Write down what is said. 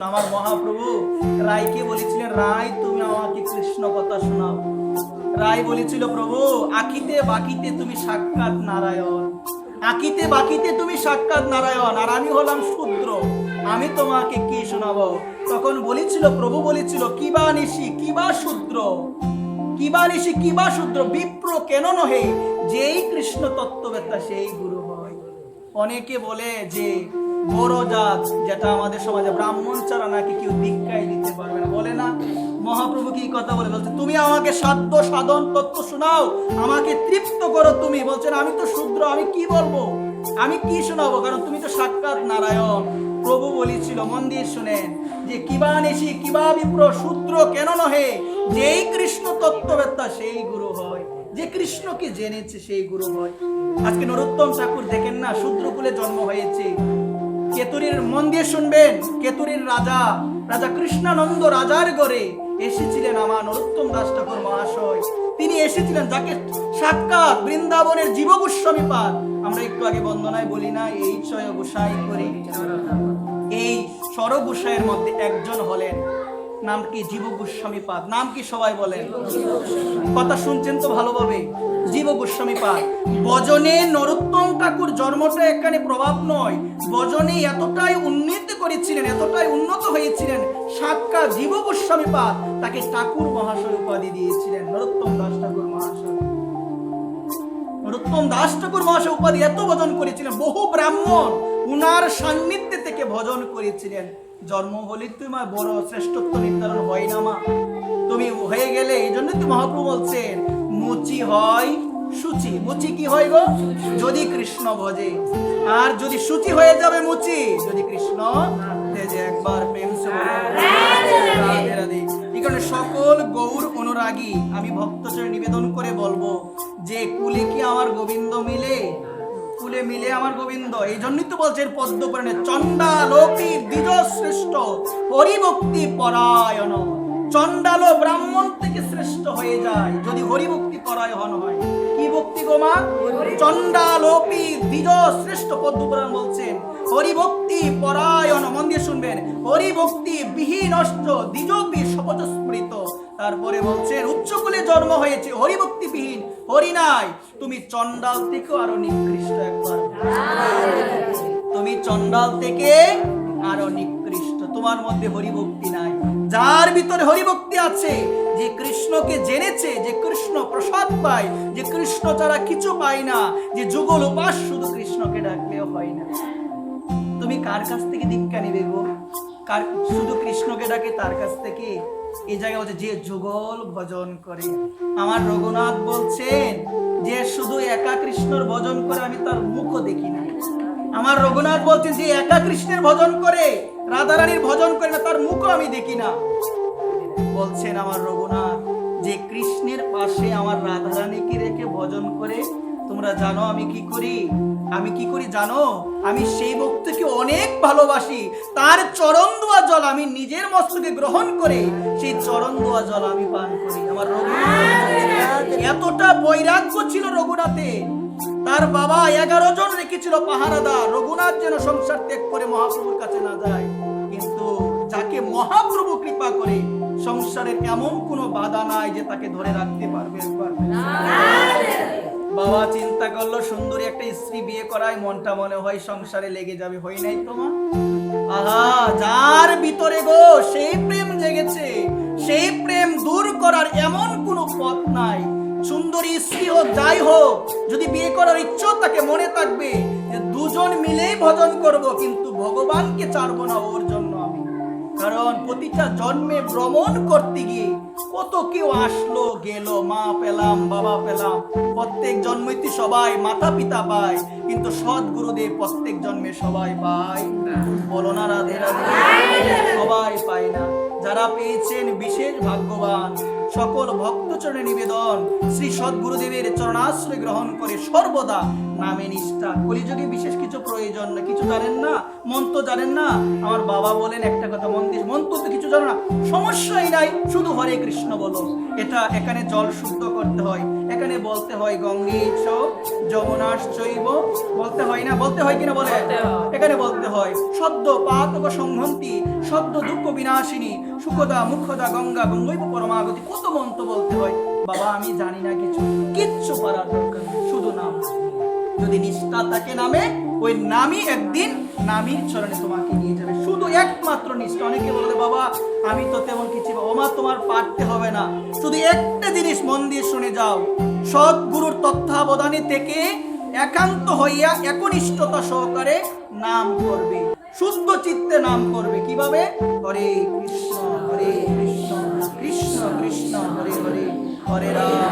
আমার মহাপ্রভু রায়কে বলেছিলেন, রায় তুমি আমাকে কৃষ্ণ কথা শোনাও। রায় বলেছিল, প্রভু আখিতে বাকিতে তুমি সাক্ষাৎ নারায়ণ, আখিতে বাকিতে তুমি সাক্ষাৎ নারায়ণ, আর আমি হলাম শূদ্র, আমি তোমাকে কি শোনাবো? তখন বলেছিল, প্রভু বলেছিল, কিবা নিশি কিবা শূদ্র, কিবা নিশি কিবা শূদ্র, বিপ্র কেন নহে, যেই কৃষ্ণ তত্ত্ববেত্তা সেই গুরু হয়। অনেকে বলে যে বড় জাত, যেটা আমাদের সমাজে ব্রাহ্মণ ছাড়া নাকি কেউ দীক্ষায় দিতে পারবে না, বলে না? মহাপ্রভু কি কথা বলে? বলছে, তুমি আমাকে সাধ্য সাধন তত্ত্ব শোনাও, আমাকে তৃপ্ত করো। তুমি বলছেন আমি তো শূদ্র, আমি কি বলবো, আমি কি শোনাবো, কারণ তুমি তো সাক্ষাৎ নারায়ণ। প্রভু বলেছিল, মন দিয়ে শুনেন, যে কিবা নিশি কিবা বিপ্র, শূদ্র কেন নহে, যেই কৃষ্ণ তত্ত্ববেত্তা সেই গুরু হয়, যে কৃষ্ণকে জেনেছে সেই গুরু হয়। আজকে নরোত্তম ঠাকুর দেখেন না, শূদ্রকুলে জন্ম হয়েছে। কেতুরীর, মন দিয়ে শুনবেন, কেতুরীর রাজা রাজা কৃষ্ণানন্দ রাজার ঘরে এসেছিলেন আমার নরোত্তম দাস ঠাকুর মহাশয়। তিনি এসেছিলেন যাকে সাক্ষাৎ বৃন্দাবনের জীব গোস্বামী পাদ, আমরা একটু আগে বন্দনায় বলি না, এই ছয় গোসাই করি, এই সর গোসাইয়ের মধ্যে একজন হলেন, নাম কি? জীব গোস্বামী পাদ। নাম কি সবাই বলেন? কথা শুনছেন তো ভালোভাবে? জীব গোস্বামী পাদ। ভজনে নরোত্তম ঠাকুর জন্মটা এখানে প্রভাব নয়, ভজনে এতটাই উন্নতি করেছিলেন, এতটাই উন্নত হয়েছিলেন, সাক্ষাৎ জীব গোস্বামী পাদ তাকে ঠাকুর মহাশয় উপাধি দিয়েছিলেন। নরোত্তম দাস ঠাকুর মহাশয়, নরোত্তম দাস ঠাকুর মহাশয় উপাধি এত ভজন করেছিলেন, বহু ব্রাহ্মণ উনার সান্নিধ্যে থেকে ভজন করেছিলেন। জন্ম হলে তোমার বড় শ্রেষ্ঠত্ব নির্ধারণ হয় না মা, তুমি হয়ে গেলে, এই জন্য তো মহাপ্রভু বলছেন, মুচি হয় সুচি। মুচি কি হয় গো? যদি কৃষ্ণ ভজে। আর যদি সুচি হয়ে যাবে মুচি, যদি কৃষ্ণ তেজে। একবার প্রেম সে রাধে রাধে। এই কারণে সকল গৌর অনুরাগী আমি ভক্তচরণে নিবেদন করে বলবো, যে কুলে কি আমার গোবিন্দ মিলে, কুলে মিলে আমার গোবিন্দ। এই জন্যই তো বলছেন পদ্মপুরাণে, চণ্ডালোপি দ্বিজ শ্রেষ্ঠ হরিভক্তি পরায়ণ। চণ্ডাল ব্রাহ্মণ থেকে শ্রেষ্ঠ হয়ে যায় যদি হরিভক্তি পরায়ণ হয়। কি ভক্তি গো মা? চণ্ডালোপি দ্বিজ শ্রেষ্ঠ। পদ্মপুরাণ বলছেন হরিভক্তি পরায়ণ। মন দিয়ে শুনবেন, হরিভক্তি বিহীনষ্ট দ্বিজপি শপথস্মৃত। তারপরে বলছেন, উচ্চকুলে জন্ম হয়েছে, হরিভক্তি বিহীন, হরি নাই, তুমি চণ্ডাল থেকে আরো নিকৃষ্ট। একবার তুমি চণ্ডাল থেকে আরো নিকৃষ্ট, তোমার মধ্যে হরিভক্তি নাই। যার ভিতরে হরিভক্তি আছে, যে কৃষ্ণকে জেনেছে, যে কৃষ্ণ প্রসাদ পায়, যে কৃষ্ণ ছাড়া কিছু পায় না, যে যুগল উপাস শুধু কৃষ্ণকে ডাকলেও হয় না। তুমি কার কাছ থেকে দীক্ষা নিবে গো? কার শুধু কৃষ্ণকে ডাকে তার কাছ থেকে? এই জায়গায় বলছে, যে যুগল ভজন করে। আমার রঘুনাথ বলছেন, যে শুধু একা কৃষ্ণর ভজন করে, আমি তার মুখও দেখি না। আমার রঘুনাথ বলছেন, যে একা কৃষ্ণের ভজন করে, রাধারানীর ভজন করে না, তার মুখও আমি দেখি না। বলছেন আমার রঘুনাথ, যে কৃষ্ণের পাশে আমার রাধারানীকে রেখে ভজন করে, তোমরা জানো আমি কি করি? আমি কি করি জানো? আমি সেই ভক্তকে অনেক ভালোবাসি, তার চরণ দোয়া জল আমি নিজের মস্তকে গ্রহণ করে সেই চরণ দোয়া জল আমি পান করি। আমার রঘুনাথ, এতটা বৈরাগ্য ছিল রঘুনাথে। তার বাবা 11 জন রেখেছিল পাহারাদার, রঘুনাথ যেন সংসার ত্যাগ করে মহাপ্রভুর কাছে না যায়। কিন্তু যাকে মহাপ্রভু কৃপা করে, সংসারের এমন কোনো বাধা নাই যে তাকে ধরে রাখতে পারবে। বাবা চিন্তা করলো, সুন্দরী একটা স্ত্রী বিয়ে করায়, মনটা মনে হয় সংসারে লেগে যাবে, হয় নাই তোমার? আহা, যার ভিতরে গো সেই প্রেম জেগেছে, সেই প্রেম দূর করার এমন কোনো পথ নাই। সুন্দরী স্ত্রী হোক, যাই হোক, যদি বিয়ে করার ইচ্ছা তাকে মনে থাকবে যে দুজন মিলেই ভজন করব, কিন্তু ভগবানকে ছাড়বো না ওর জন্য আমি। কারণ প্রতিটা জন্মে ভ্রমণ করতে গিয়ে কত কেউ আসলো গেল, মা পেলাম, বাবা পেলাম, প্রত্যেক জন্মইতে সবাই মাতা পিতা পায়, কিন্তু সদ্গুরুদেব প্রত্যেক জন্মে সবাই পায়। বলো না রাধে রাধে? সবাই পায় না। যারা পেয়েছেন বিশেষ ভাগ্যবান, সকল ভক্তচরণে নিবেদন, শ্রী সদ্গুরুদেবের চরণাশ্রয় গ্রহণ করে সর্বদা নামে নিষ্ঠা। কলিযুগে বিশেষ কিছু প্রয়োজন না, কিছু জানেন না, মন্ত্র জানেন না, আমার বাবা বলেন একটা কথা, মন্ত্র তো কিছু জানো না, সমস্যাই নাই, শুধু হরে কৃষ্ণ বলো। এটা এখানে জল শুদ্ধ করতে হয়, এখানে বলতে হয় গঙ্গে চ যমুনাশ্চৈব, বলতে হয় না, বলতে হয় কিনা বলে, এখানে বলতে হয় শব্দ পাতক সংহন্তি, শব্দ দুঃখ বিনাশিনী, সুখদা মুখদা গঙ্গা গঙ্গৈব পরমাগতি, কত মন্ত্র বলতে হয়। বাবা আমি জানি না কিছু, কিচ্ছু পারার দরকার নেই, শুধু নাম। যদি নিষ্ঠা থাকে নামে, ওই নামই একদিন নামীর চরণে তোমাকে নিয়ে যাবে, শুধু একমাত্র নিষ্ঠা। অনেকে বলতে বাবা আমি তো তেমন কিছু, ওমা তোমার পারতে হবে না, শুধু একটা জিনিস মন দিয়ে শুনে যাও, সদ্গুরুর তত্ত্বাবধানে থেকে একান্ত হইয়া একনিষ্ঠতা সহকারে নাম করবে, শুদ্ধ চিত্তে নাম করবে। কিভাবে? হরে কৃষ্ণ কৃষ্ণ কৃষ্ণ হরে হরে, হরে রাম